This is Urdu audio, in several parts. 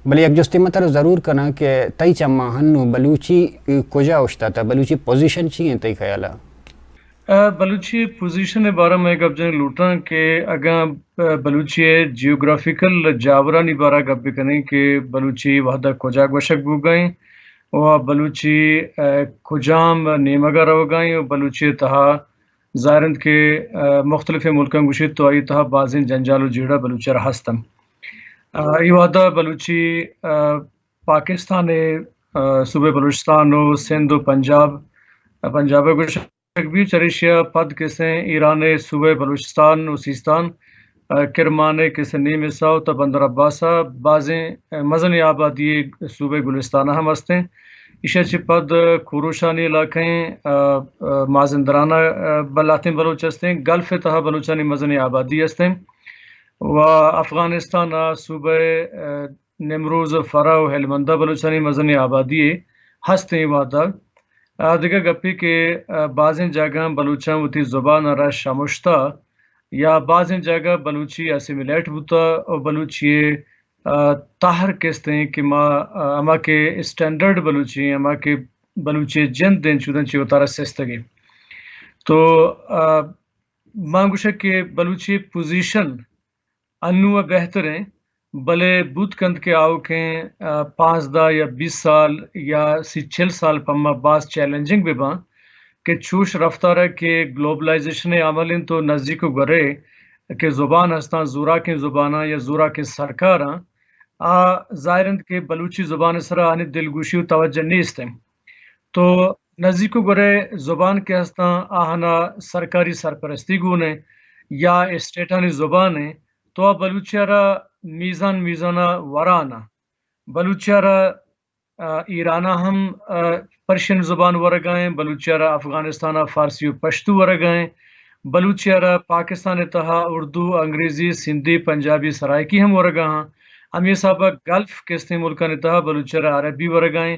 بلی یک جستی مطلب ضرور کنا کہ تئی چما ہنو بلوچی کجا اشتا تھا، بلوچی پوزیشن چی ہیں تئی خیالہ؟ بلوچی پوزیشن بارہ میں گپ جن لوٹاں کہ اگاں بلوچی جیوگرافیکل جاورانی بارہ گپ بکنے کہ بلوچی وحدہ کجا گوشک بو گئیں و بلوچی کجام نیمگا رو گئیں و بلوچی تہا ظاہرند کے مختلف ملکان گوشت تو آئی تہا بازین جنجال و جیڑا بلوچی را ہستم یہ وحدہ بلوچی پاکستان صوبے بلوچستان و سندھ و پنجاب گوشک بھی چریشیا پد کسیں ایران صوبے بلوچستان و سیستان کرمانے کسے نیم ساو تا بندر عباسا بازیں مزنی آبادی صوبے گلستانہ ہم ہستیں اشیا چی پد کھوروشانی علاقیں مازندرانہ بلاتیں بلوچ ہستیں گلف تہا بلوچانی مزنی آبادی ہستیں و افغانستان صوبہ نمروز فرا و ہلمندہ بلوچانی مزنی آبادی ہستیں وعدہ دیگر گپی کہ بعض جگہ بلوچاں وتی زبان را شامشتا یا بعض جگہ بلوچی اسیمیلیٹ بوتا اور بلوچی تاہر کہتے کہ اما کے اسٹینڈرڈ بلوچی اما کے بلوچی جن دین چودن چی اتارا سستگی تو مانگوشا کہ بلوچی پوزیشن انو بہتر ہیں بلے بوت کند کے آؤ کے 15 یا 20 سال یا 40 سال پما بعض چیلنجنگ بھی باں کہ چوش رفتار ہے کہ گلوبلائزیشن عمل تو نزدیک گرے کہ زبان ہستاں زورا کے زبانہ یا زورا کے سرکاراں ظاہرند کے بلوچی زبان سرا آنی دلگوشی و توجہ نہیں استیں تو نزدیک گرے زبان کے ہستاں آہنا سرکاری سرپرستی گونے یا اسٹیٹانی زبان ہے تو بلوچیارا میزانہ ورانا بلوچیارا ایرانہ ہم پرشین زبان ورگائیں بلوچیارا افغانستانہ فارسی و پشتو ورگائیں بلوچیارا پاکستان تہا اردو انگریزی سندھی پنجابی سرائکی ہم ورگاں امی صاحبہ گلف کستے ملکان تہا بلوچیارا عربی ورگائیں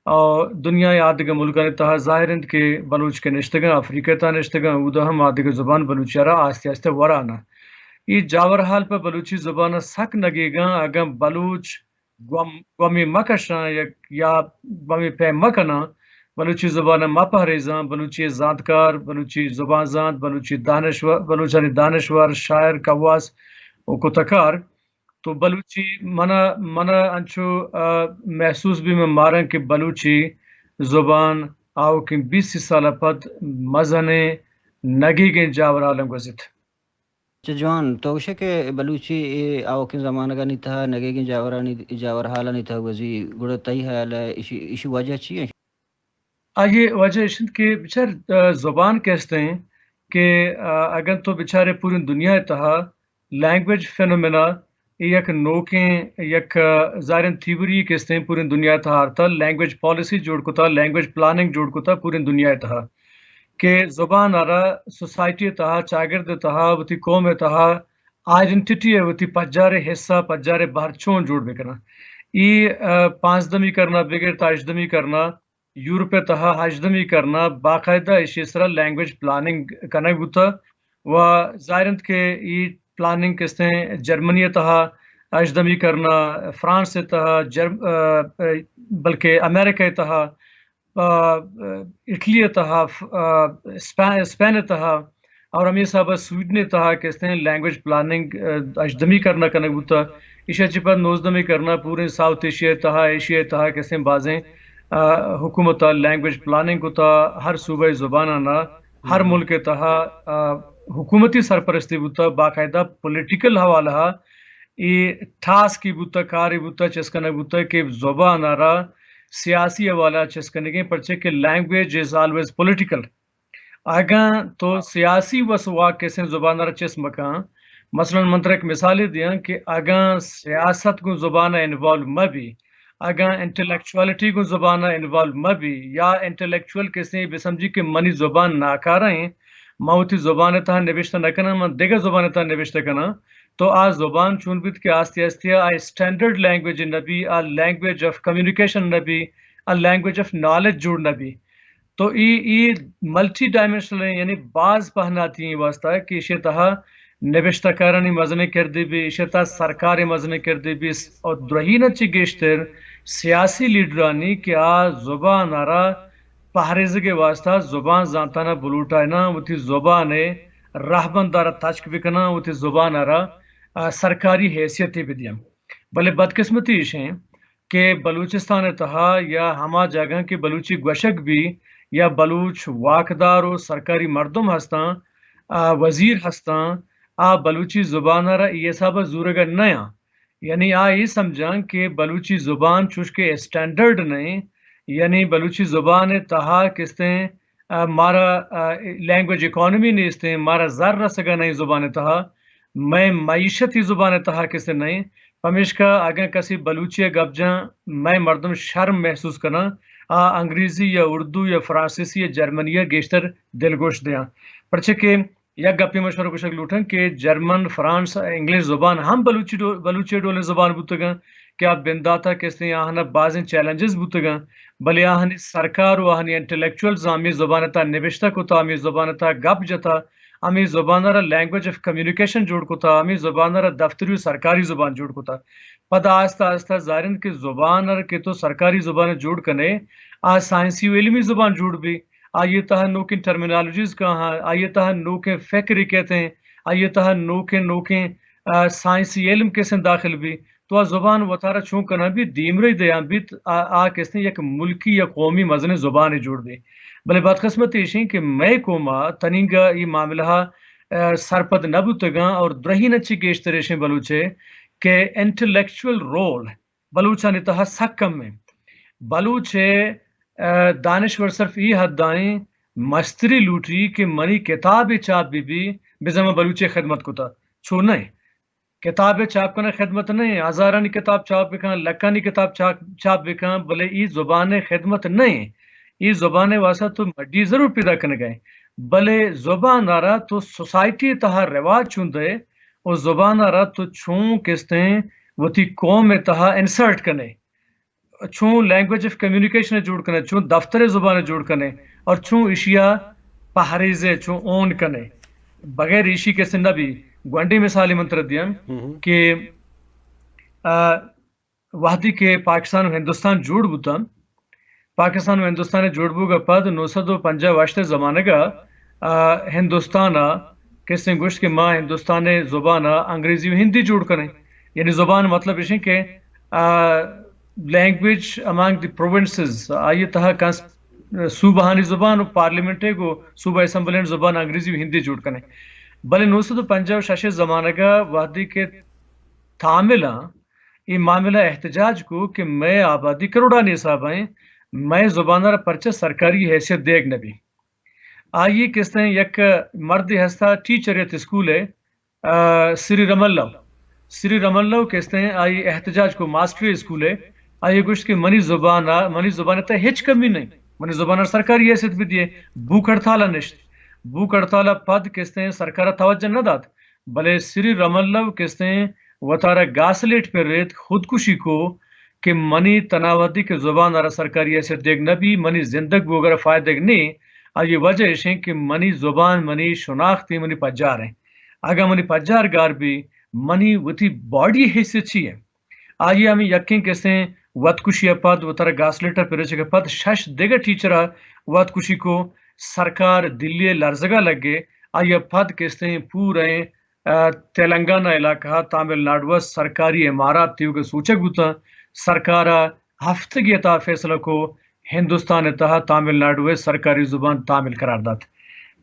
اور دنیا آدھگا ملکان تہا ظاہرند کے بلوچ کے نشتگاں افریقہ تا نشتگاں اودا ہم آدھگا زبان بلوچیارا آستے آستے ورانا یہ جاور حال پر بلوچی زبان سک نگے گا اگر بلوچ گومی مکشاں یا گومی پہ مکنا بلوچی زبان مپہریزاں بلوچی زانتکار بلوچی زبان زانت بلوچی دانشور بلوچانی دانشور شاعر قواس و کتکار تو بلوچی منا انچو محسوس بھی میں مارن کہ بلوچی زبان آؤ کہ 20 سال پد مزنے نگی گیں جاور عالم گزت جوان تو اسے کہ بلوچی آو کے زمانہ کا نہیں تھا نگے کی جاور حالا نہیں تھا وزی گڑا تئی حال ہے اسی وجہ چی ہے؟ یہ وجہ اشند کہ بچار زبان کہتے ہیں کہ اگر تو بچارے پوری دنیا تہا لینگویج فینومینا یک نوکیں یک ظاہرین تھیوری کہتے ہیں پوری دنیا تہا ہرتا لینگویج پالیسی جوڑ کتا لینگویج پلاننگ جوڑ کتا پوری دنیا تہا کہ زبان آرہ سوسائٹی تہا چاگرد تہا وتی قوم تہا آئیڈنٹیٹی ہے وتی پجارے حصہ پجارے باہر چون جوڑ بکنا ای 5 دمی کرنا بغیر تاجدمی کرنا یورپ تہا ہجدمی کرنا باقاعدہ اسی طرح لینگویج پلاننگ کرنا بوتا و ظاہرند کے ای پلاننگ کستے ہیں جرمنی تہا ہجدمی کرنا فرانس تہا بلکہ امریکہ تہا اٹلی تہا اسپین تہا اور ہمیں صاحبہ سویڈن تہا کہتے ہیں لینگویج پلاننگ اجدمی کرنا بوتا ایشیا چپا نوزدمی کرنا پورے ساؤتھ ایشیا تہا کہتے ہیں بازیں حکومت لینگویج پلاننگ کو تا ہر صوبہ زبان آنا ہر ملک تہا حکومتی سرپرستی بوتا باقاعدہ پولیٹیکل حوالہ یہ ٹھاس کی بوتا کاری بوتا چسکنا بوتا کہ زبان آرہ سیاسی حوالہ چسکنے کے پرچے کہ لینگویج از آلویز پولیٹیکل اگاں تو سیاسی وسواق کیسے زبان آرہ چس مکان مثلا منتر ایک مثالی دیا کہ اگاں سیاست کو زبان انوالو مبی اگاں انٹلیکچوالٹی کو زبان انوالو مبی یا انٹلیکچوال کیسے بسمجھی کہ منی زبان ناکارہ ہیں موتی زبان تہا نوشتہ نکنا من دیگا زبان تہا نوشتہ کنا تو آج زبان چون بیت کہ آستی آستی آئی اسٹینڈرڈ لینگویج نبی آ لینگویج آف کمیونیکیشن نبی آ لینگویج آف نالج جوڑ نبی تو ای ملٹی ڈائمنشنل ہیں یعنی بعض پہناتی ہیں واسطہ ہے کہ اسے تہا نوشته کارانی مزنه کرده بی اشتا سرکار مزنه کرده بی و درهینه چی گشتر سیاسی لیڈرانی که زبان را پهریزه کے واسطہ زبان زانتانا بلوٹائنا وتی زبان رہبن دارا تشک بکنا وتی زبان را سرکاری حیثیتی بدیم. بلے بدقسمتی ہیں کہ بلوچستان تہا یا ہما جگہ کے بلوچی گوشک بھی یا بلوچ واقدار و سرکاری مردم ہستاں وزیر ہستاں بلوچی زبان را یہ سب زورگا نیا یعنی یہ سمجھاں کہ بلوچی زبان چوش کے اسٹینڈرڈ نہیں یعنی بلوچی زبان تہا کستے مارا لینگویج اکانومی نہیں استے مارا زر رسگا نہیں زبان تہا میں معیشتی زبان تہا کسے نہیں پمیش کا اگر کسی بلوچی گپ جاں میں مردم شرم محسوس کرنا انگریزی یا اردو یا فرانسیسی یا جرمنی یا گیشتر دلگوش دیاں پرچہ کہ یک گپی مشورہ کشک لوٹن کہ جرمن فرانس انگلش زبان ہم بلوچی ڈولے زبان بوتگاں کہ آپ بنداتا کستے آہنا بعضیں چیلنجز بوتگاں بلے آہنی سرکار و آہنی انٹلیکچولز آمی زبانتا نوشتہ کتا آمی زبانتا گپ جتا آمی زبانارا لینگویج آف کمیونیکیشن جوڑ کتا آمی زبانارا دفتری و سرکاری زبان جوڑ کتا پدا آہستہ آہستہ ظاہرین کہ زبانر کے تو سرکاری زبان جوڑ کنے سائنسی و علمی زبان جوڑ بھی آئیے تہا نوکن ٹرمینالوجیز کہاں آئیے تہا نوکن فکری کہتے ہیں آئیے تہا نوکن سائنسی علم کیسے داخل بھی تو زبان وطارہ چون کنا بھی دیمری دیاں بھی کیسے یک ملکی یا قومی مزن زبان جوڑ دی بلے بات قسمت ایشیں کہ میں کوما تنینگا یہ معاملہ سرپد نبوتگاں اور درہی نچی گیشتریشیں بلوچے کہ انٹلیکچول رول بلوچانی تہا سکم میں بلوچے دانشور صرف یہ حد دائیں مستری لوٹی کہ منی کتاب چاپ بھی بزمہ بلوچے خدمت کو تا چھو نہیں کتاب چاپ کنا خدمت نہیں ہزارانی کتاب چاپ بکان لکانی کتاب چاپ بکان بلے ای زبان خدمت نہیں ای زبان واسطہ تو مڈی ضرور پیدا کرنے گئے بلے زبان آرہ تو سوسائٹی تہا رواج چون دے اور زبان آرہ تو چون کستے وہ تی قوم تہا انسرٹ کرنے چون لینگویج آف کمیونیکیشن جوڑ کرنے چون دفتر زبان جوڑ کرنے اور چون اشیاء پہریزے چون اون کرنے بغیر ایشی کے سندہ بھی گوانڈی مثالی منتر دیا کہ وحدی کے پاکستان و ہندوستان جوڑ بوتا پاکستان و ہندوستان جوڑ بو گا پد 950 واشتے زمانے گا ہندوستان کسے گوشت کے ماں ہندوستان زبان انگریزی و ہندی جوڑ کریں یعنی زبان مطلب اسے کہ لینگویج امانگ دی پروونسز آئیے تہا صوبہانی زبان و پارلیمنٹے کو صوبہ اسمبلین زبان انگریزی و ہندی جوڑ کریں بلے 950 زمانہ کا وحدی کے تھاملہ یہ معاملہ احتجاج کو کہ میں آبادی کروڑانی صاحب ہیں میں زبانہ پرچہ سرکاری حیثیت دیکھ نبی آئیے کس طرح یک مرد ہستا ٹیچر ایت اسکول ہے سری رم اللہ کس طرح آئی احتجاج کو ماسٹری اسکول ہے آئیے گوشت کہ منی زبان تا ہچ کمی نہیں منی زبان سرکاری حیثیت بھی دیئے بھوک ہڑتالا نشت بھوک ہڑتالا پد کستے ہیں سرکارہ توجہ نہ داد بلے سری رم اللہ کستے ہیں وطارہ گاسلیٹ پر ریت خودکشی کو کہ منی تناوتی کے زبان آرہ سرکاری حیثیت دیکھ نبی منی زندگ وغیرہ فائدہ نہیں آئیے وجہ ہے کہ منی زبان منی شناختی منی پجار ہیں اگر منی پجار گار بھی منی وطی باڈی حیثیت چی ہے آئیے ہمیں یقین کستے ہیں وط کشی پد وطارہ گاسلیٹر پر رچے پد شش دیگر ٹیچرہ وط کشی کو سرکار دلی لرزگا لگے آئیے پد کستے ہیں پورے تلنگانہ علاقہ تامل ناڈو سرکاری امارات تیو کے سوچک ہوتا سرکارہ ہفتگی تا فیصلہ کو ہندوستان تہا تامل ناڈو سرکاری زبان تامل قرار دات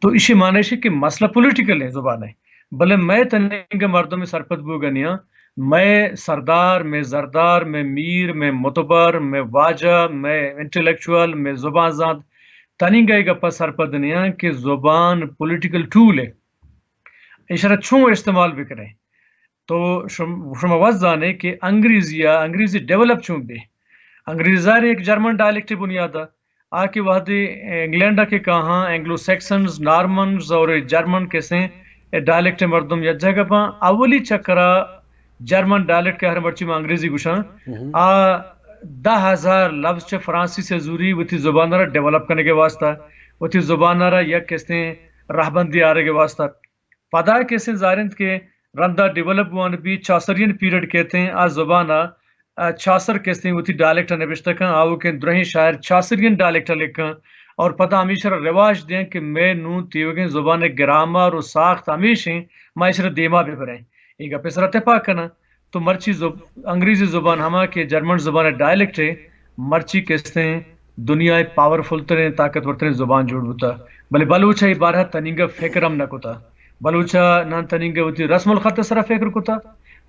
تو اسی معنی ہے کہ مسئلہ پولیٹیکل ہے زبان ہے بلے میں تنگ مردوں میں سرپت بو گنیا میں سردار میں زردار میں میر میں متبر میں واجہ میں انٹلیکچوئل میں زبان زاد تنگے گپا سرپت دنیا کہ زبان پولیٹیکل ٹول ہے اشارہ چھوں استعمال بھی کریں تو شما وزانے کہ انگریزی ڈیولپ چون بھی انگریزی ایک جرمن ڈائلیکٹ بنیادہ آکے وحدی انگلینڈا کے کہاں اینگلو سیکسنز نارمنز اور جرمن کیسے ڈائلیکٹ مردم یا جگہ پا اولی چکرہ جرمن ڈائلیکٹ کے ہر مرچی میں انگریزی گوشاں 10,000 لفظ چھ فرانسی سے زوری وہ تھی زبان ڈیولپ کرنے کے واسطہ وہ تھی زبان یک کہتے ہیں رہبندی آرے کے واسطہ پدا کیسے زارند کے رندہ ڈیولپ وان بھی چاسرین پیریڈ کہتے ہیں آ زبانہ چاسر کہتے ہیں وہ تھی ڈائلیکٹا نبشتہ کن آو کے درہیں شاعر چاسرین ڈائلیکٹا لکھن اور پتہ ہمیشہ رواج دیں کہ میں نو تیوگیں زبان گرامر و ساخت ہمیشہ معاشرہ دیما بھی بریں ایک اپسرہ تپا کنا تو مرچی انگریزی زبان ہما کے جرمن زبان ڈائلیکٹ ہے مرچی کہتے ہیں دنیا پاورفل ترین طاقتور ترین زبان جوڑ ہوتا بلے بلوچا بارہ تنینگا فکرم نہ کتا بلوچا نان تنینگا وتی رسم الخط سرا فکر کتا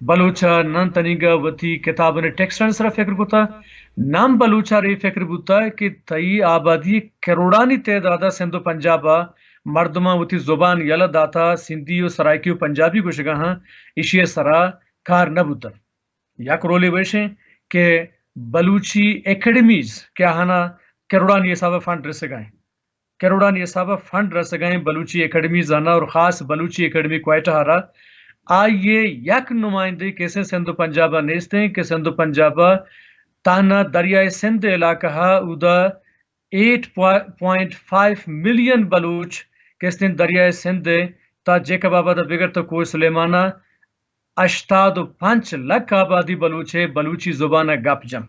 بلوچا نان تنینگا وتی کتابن ٹیکسٹن سرا فکر کتا نام بلوچا ری فکر بوتا کہ تئی آبادی کروڑانی تعداد سندھ و پنجابا مردما وتی زبان یلا داتا سندھی و سرائکی و پنجابی کو شگا ہاں اشیاء سرا کار نہ بوتا یک رولے ویشیں کہ بلوچی اکیڈمیز کیا ہنا کروڑانی حساب فنڈ رسے گئے کروڑانی حساب فنڈ رسے گئے بلوچی اکیڈمیز آنا اور خاص بلوچی اکیڈمی کوئٹہ ہارا آئیے یک نمائندے کیسے سندھ و پنجابہ نیستے ہیں کہ سندھ و پنجابہ تانا دریائے سندھ علاقہ ادا 8.5 ملین بلوچ کیسے دریائے سندھ تا جیکب آبادہ بگر تو کوئی سلیمانہ 85 لکھ آبادی بلوچ ہے بلوچی زبانہ گپ جم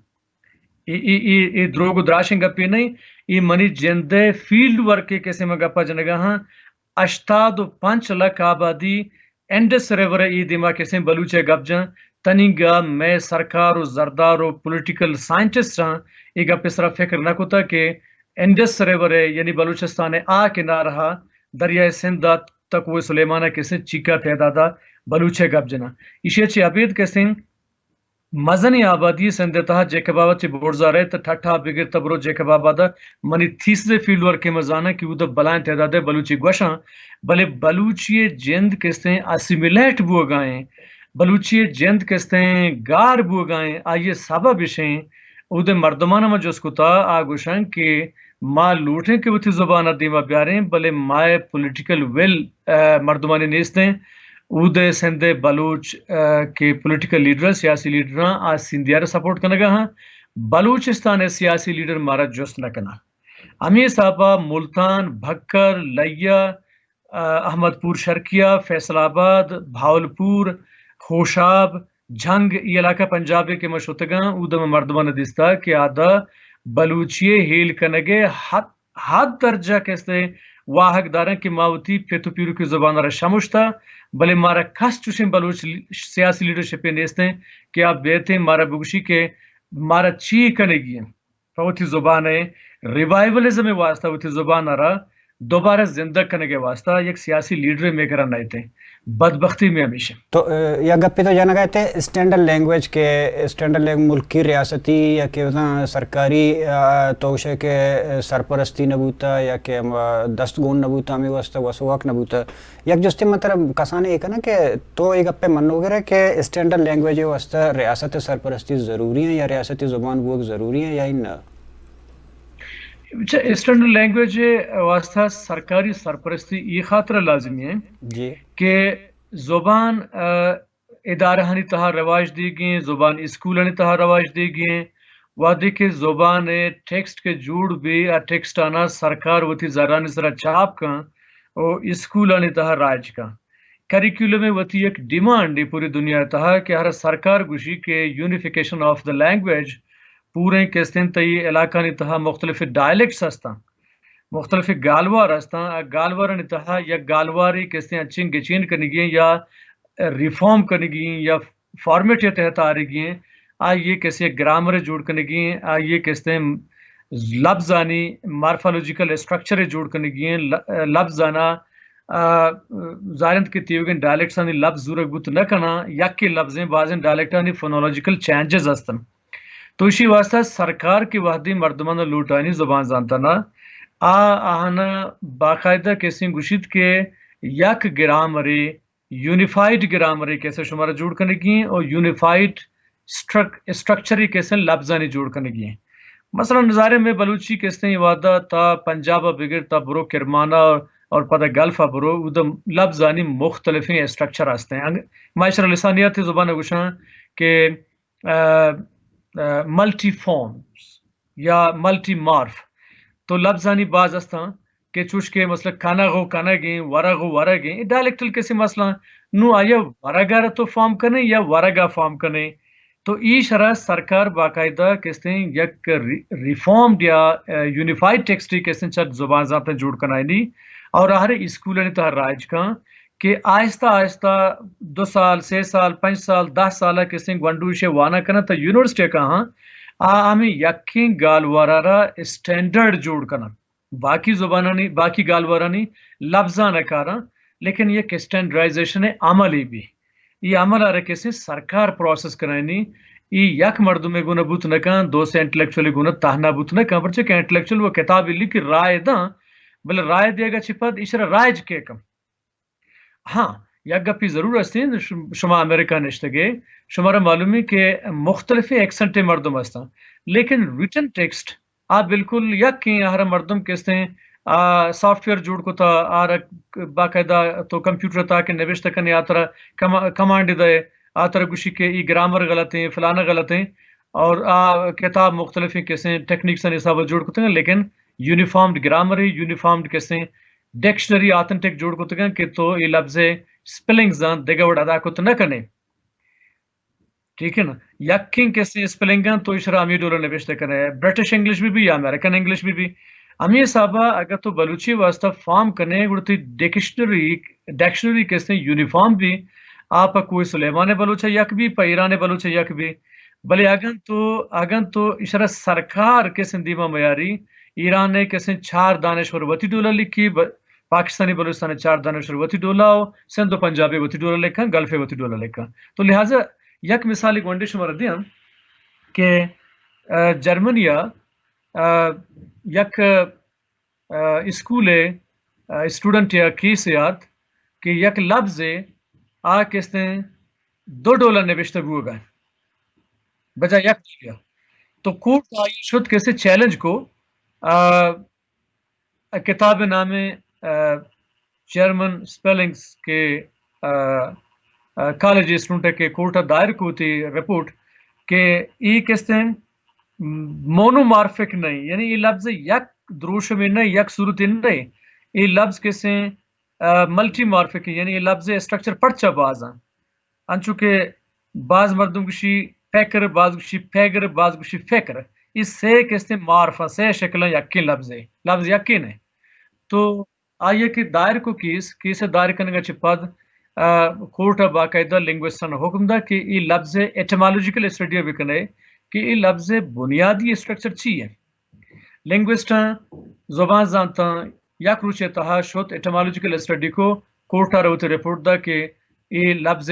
یہ دروگ دراشن گپی نہیں یہ منی جندے فیلڈ ورک کے کیسے میں گپا جنگا ہاں 85 لکھ آبادی انڈس ریور ای دیما کیسے بلوچے گپ جن تنینگا میں سرکار و زردار و پولیٹیکل سائنٹسٹ ہاں یہ گپ اس طرح فکر نہ کتا کہ انڈس ریور یعنی بلوچستان آ کے نہ رہا دریائے سندھ تک وہ سلیمانہ کیسے چیکا تعدادا بلوچے گپ جنا اشیاء چی عبید کیسے مزنی آبادی سندھتا جیکب آباد چی بورزا رہے تا ٹھٹھا بگر تبرو جیکب آبادا منی تیسرے فیلڈ ورک کے مزانا کی وہ دا بلائن تعداد بلوچی گوشاں بلے بلوچی جند کستے ہیں اسیمیلیٹ بو گائیں بلوچی جند کستے ہیں گار بو گائیں آئیے سبب اشیں او دے مردمانہ میں جس کو تا آگوشاں کہ ماں لوٹیں کہ وہ تھی زبانہ دیما بیاریں بلے مائے پولیٹیکل ویل مردمانی نیستے ہیں او دے سندھے بلوچ کے پولیٹیکل لیڈر سیاسی لیڈراں آج سندھیارہ سپورٹ کرنے گا ہاں بلوچستان سیاسی لیڈر مارا جست نہ کنا امیر صاحبہ ملتان بھکر لیا احمد پور شرکیہ فیصل آباد بھاولپور خوشاب جھنگ یہ علاقہ پنجابی کے مشہتگاں او دم مردمانہ دستا کہ آدھا بلوچی ہیل کنگے حد درجہ کیسے واحق دارن کہ ماوتی پیتو پیرو کی زبان را شمشتا بلے مارا کس چوشن بلوچ سیاسی لیڈرشپ پہ نیستے ہیں کہ آپ بیتے ہیں مارا بگوشی کے مارا چی کنے گی ہیں فوتی زبان ہے ریوائیولزم واسطہ وتی زبان را دوبارہ زندہ کرنے کے واسطہ ایک سیاسی لیڈر میں کرنا نہیں تھے بدبختی میں ہمیشہ تو یا گپی تو جانا گئے تھے اسٹینڈرڈ لینگویج کے اسٹینڈرڈ ملک کی ریاستی یا کہ سرکاری توشے کے سرپرستی نبوتا یا کہ دستگون نبوتا ہمیں واسطہ وسواک نبوتا یک جستے مطلب کسانے ایک ہے نا کہ تو ایک گپے من ہو گئے کہ اسٹینڈرڈ لینگویج واسطہ ریاست سرپرستی ضروری ہیں یا ریاستی زبان وہ ضروری ہیں یا ہی نہ اسٹینڈرڈ لینگویج واسطہ سرکاری سرپرستی یہ خاطر لازمی ہے جی کہ زبان ادارہ ہنی تہا رواج دی گئیں زبان اسکول ہنی تہا رواج دی گئیں وادی کے زبان ٹیکسٹ کے جوڑ بھی ٹیکسٹ آنا سرکار وتی زرانی سرا چاپ کا اور اسکول ہنی تہا راج کا کریکولم میں وتی ایک ڈیمانڈ دی پوری دنیا تہا کہ ہر سرکار گوشی کے یونیفیکیشن آف دا لینگویج پورے کیستین تی علاقہ نتہا مختلف ڈائلیکٹس ہستا مختلف گالوار ہستا گالوار نتہا یا گالواری کیستین اچھین گچین کرنی گئیں یا ریفارم کرنی گئیں یا فارمیٹ یا تحت آ رہی گئیں آئیے کیسے گرامر جوڑ کرنی گئیں آئیے کیستین لفظ آنی مارفالوجیکل اسٹرکچر جوڑ کرنی گئیں لفظ آنا ظاہرند کی تیوگن ڈائلیکٹس آنی لفظ زورک بوت نہ کنا یک کے لفظیں بعضیں ڈائلیکٹ آنی فونولوجیکل چینجز ہستن تو اسی واسطہ سرکار کی وحدی مردمان لوٹانی زبان زانتا نا آہنا باقاعدہ کیسے گوشید کے یک گرامری یونیفائیڈ گرامری کیسے شمارہ جوڑ کرنے کی اور یونیفائیڈ اسٹرکچری کیسے لفظانی جوڑ کرنے کی مثلا نظارے میں بلوچی کیسے وعدہ تا پنجابہ بگر تا برو کرمانہ اور پتہ گلفہ برو ادھم لفظانی مختلف اسٹرکچر ہستے ہیں معاشرہ لسانیات زبان گوشاں کہ ملٹی فارمز یا ملٹی مارف تو لفظانی باز ہستاں کہ چوش کے مثلا کانا گو کانا گیں ورا گو ورا گیں ڈائلیکٹل کسی مسئلہ نو آیا ورگا تو فارم کرنے یا ورگا فارم کرنے تو ای شرح سرکار باقاعدہ کہتے ہیں یک ریفارمڈ یا یونیفائڈ ٹیکسٹ کہتے ہیں چند زبان ضابطہ جوڑ کرنا نہیں اور ہر اسکول نے تو راج کا کہ آہستہ آہستہ 2 سال 6 سال 5 سال 10 سال کہتے ہیں گونڈوشے وانا کرنا تو یونیورسٹی کہاں ہمیں یقین گالوارا اسٹینڈرڈ جوڑ کرنا باقی زبانہ نہیں باقی گالوارا نہیں لفظہ نہ کارا لیکن یہ اسٹینڈرائزیشن ہے عملی بھی یہ عمل آ رہے سے سرکار پروسیس کرانی یہ یک مردم میں گنہ بوت نہ کان دو سے انٹلیکچولی گنہ تہنا بوت نہ کان پرچہ کہ انٹلیکچولی وہ کتاب لکھی رائے دا بل رائے دے گا چھپد اشرا رائج کے کم ہاں یک گپی ضرور ہستی شما امریکہ نشتگے شمارا معلوم ہے کہ مختلف ایکسنٹ مردم ہستا لیکن ریٹن ٹیکسٹ آپ بالکل یک کی ہر مردم کہتے ہیں سافٹ ویئر جوڑ کو تا آر باقاعدہ تو کمپیوٹر تا کہ نوشت کرنے آترا کمانڈ دے آترا گوشی کے ای گرامر غلط ہیں فلانا غلط ہیں اور کتاب مختلف ہیں کیسے ٹیکنیکس حساب جوڑ کو تگا لیکن یونیفارمڈ گرامر ہے یونیفارمڈ کیسے ڈکشنری آتھنٹک جوڑ کو تگا کہ تو یہ لفظ سپیلنگز دیگا وڈ ادا کو تو نہ کرنے ٹھیک ہے نا یقین کیسے اسپیلنگ تو اشرا امی ڈولر نوشت کرے برٹش انگلش بھی یا امریکن انگلش بھی امی صاحبہ اگر تو بلوچی واسطہ فارم کرنے گڑتی ڈکشنری کیسے یونیفارم بھی آپ کوئی سلیمان بلوچا یک بھی پیران بلوچا یک بھی بلے اگن تو اشرا سرکار کے سندیمہ معیاری ایران نے کیسے 4 دانشور وتی ڈولر لکھی پاکستانی بلوچستان 4 دانشور وتی ڈولا ہو سندھ و پنجابی وتی ڈولر لکھا گلفے وتی ڈولر لکھا تو لہٰذا یک مثالی گونڈے شمار دیا کہ جرمنیا یک اسکول اسٹوڈنٹ یا کیسیات کہ یک لفظ کہتے ہیں $2 نوشتہ بھی ہوگا بجائے یک دیا تو کورٹ آئی شد کیسے چیلنج کو کتاب نام جرمن سپیلنگز کے کالج اسٹوڈنٹ کے کورٹ دائر کو تھی رپورٹ کہ یہ کہتے ہیں مونومارفک نہیں یعنی یہ لفظ یک دروش میں نہیں یک صورت نہیں یہ لفظ کیسے ملٹی مارفک یعنی یہ لفظ اسٹرکچر پڑچا باز ہیں انچو کہ بعض مردم گوشی پیکر بعض گوشی پیگر بعض گوشی فکر اس سے کہتے ہیں معرفہ سے شکل یقین لفظ ہے لفظ یقین ہے تو آئیے کہ دائر کو کیس دائر کرنے کا چپاد کورٹ باقاعدہ لنگوسٹان حکم دا کہ یہ لفظ ایٹمالوجیکل اسٹڈی بھی کرنے کہ یہ لفظ بنیادی اسٹرکچر چی ہے لنگوسٹان زبان زانتا یک روچے تہا شد ایٹمالوجیکل اسٹڈی کو کورٹا روتے رپورٹ دا کہ یہ لفظ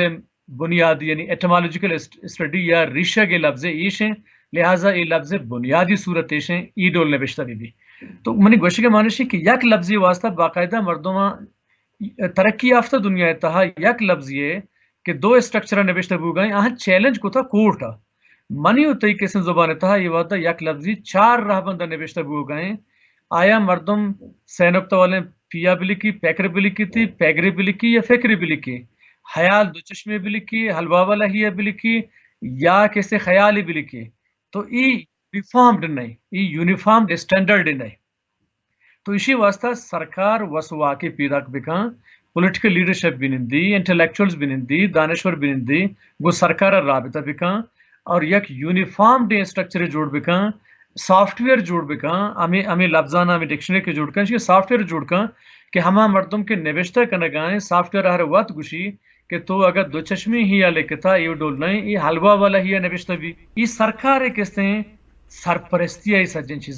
بنیادی یعنی ایٹمالوجیکل اسٹڈی یا ریشہ کے لفظ ایش ہیں لہٰذا یہ لفظ بنیادی صورت ایش ہیں ای ڈول نوشتہ بھی تو منی گوشی کے معنی کہ یک لفظی واسطہ باقاعدہ مردمہ ترقی یافتہ دنیا تہا یک لفظ یہ کہ 2 اسٹرکچر نوشتہ بھی گئے آہاں چیلنج کو تھا کورٹا منی ہوتا ہی کسی زبان تھا یہ واسطہ یک لفظی 4 راہ بندہ نوشتہ بھی گئے آیا مردم سینکتا والے پیا بھی لکھی پیکر بھی لکھی تھی پیگری بھی لکھی یا فکری بھی لکھی خیال 2 چشمے بھی لکھی حلوہ والا ہی بھی لکھی یا کیسے خیالی بھی لکھی تو ای ریفارمڈ نہیں ای یونیفارمڈ اسٹینڈرڈ نہیں تو اسی واسطہ سرکار وسوا کے پیدا بکاں پولیٹیکل لیڈرشپ بھی نندی انٹلیکچوئلز بھی نندی دانشور بھی نندی وہ سرکار رابطہ بکاں اور یک یونیفارمڈ اسٹرکچر جوڑ بکاں سافٹ ویئر جوڑ بکاں ہمیں لفظانہ ہمیں ڈکشنری کے جوڑ کاں یہ سافٹ ویئر جوڑ کاں کہ ہما مردم کے نوشتہ کرنے گائیں سافٹ ویئر ہر وقت گوشی کہ تو اگر 2 چشمی ہی یا لکھتا یہ ڈول نہیں یہ حلوہ والا ہی نوشتہ بھی یہ سرکار کہتے ہیں سرپرستی ہے سجن چیز